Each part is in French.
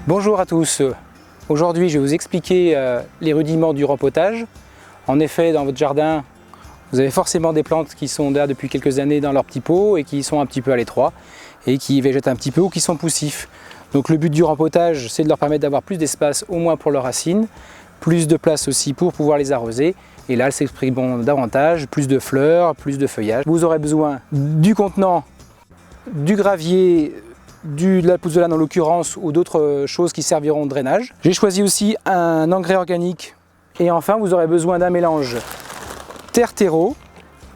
Bonjour à tous, aujourd'hui je vais vous expliquer les rudiments du rempotage. En effet, dans votre jardin, vous avez forcément des plantes qui sont là depuis quelques années dans leur petit pot et qui sont un petit peu à l'étroit et qui végètent un petit peu ou qui sont poussifs. Donc le but du rempotage, c'est de leur permettre d'avoir plus d'espace au moins pour leurs racines, plus de place aussi pour pouvoir les arroser. Et là, elles s'exprimeront davantage, plus de fleurs, plus de feuillage. Vous aurez besoin du contenant, du gravier, de la pouzzolane en l'occurrence ou d'autres choses qui serviront de drainage. J'ai choisi aussi un engrais organique et enfin vous aurez besoin d'un mélange terre-terreau.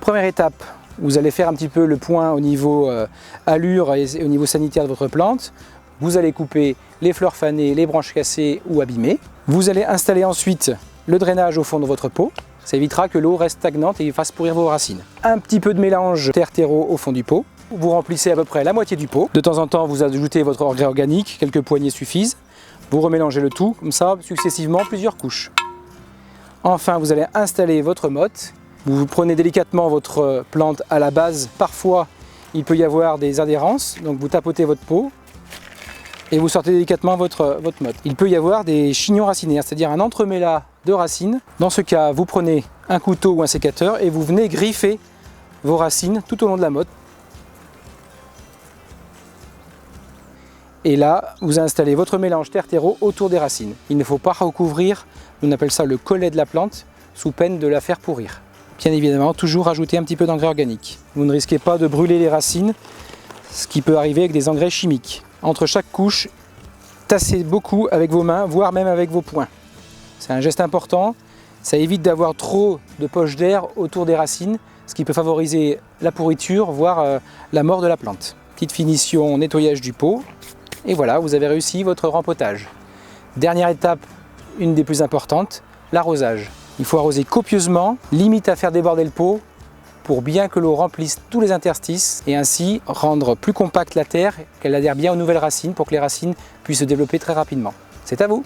Première étape, vous allez faire un petit peu le point au niveau allure et au niveau sanitaire de votre plante. Vous allez couper les fleurs fanées, les branches cassées ou abîmées. Vous allez installer ensuite le drainage au fond de votre pot. Ça évitera que l'eau reste stagnante et fasse pourrir vos racines. Un petit peu de mélange terre-terreau au fond du pot. Vous remplissez à peu près la moitié du pot. De temps en temps, vous ajoutez votre engrais organique, quelques poignées suffisent. Vous remélangez le tout, comme ça, successivement, plusieurs couches. Enfin, vous allez installer votre motte. Vous prenez délicatement votre plante à la base. Parfois, il peut y avoir des adhérences, donc vous tapotez votre pot et vous sortez délicatement votre motte. Il peut y avoir des chignons racinaires, c'est-à-dire un entremêlat de racines. Dans ce cas, vous prenez un couteau ou un sécateur et vous venez griffer vos racines tout au long de la motte. Et là, vous installez votre mélange terre-terreau autour des racines. Il ne faut pas recouvrir, on appelle ça le collet de la plante, sous peine de la faire pourrir. Bien évidemment, toujours ajouter un petit peu d'engrais organique. Vous ne risquez pas de brûler les racines, ce qui peut arriver avec des engrais chimiques. Entre chaque couche, tassez beaucoup avec vos mains, voire même avec vos poings. C'est un geste important, ça évite d'avoir trop de poches d'air autour des racines, ce qui peut favoriser la pourriture, voire la mort de la plante. Petite finition, nettoyage du pot. Et voilà, vous avez réussi votre rempotage. Dernière étape, une des plus importantes, l'arrosage. Il faut arroser copieusement, limite à faire déborder le pot pour bien que l'eau remplisse tous les interstices et ainsi rendre plus compacte la terre, qu'elle adhère bien aux nouvelles racines pour que les racines puissent se développer très rapidement. C'est à vous!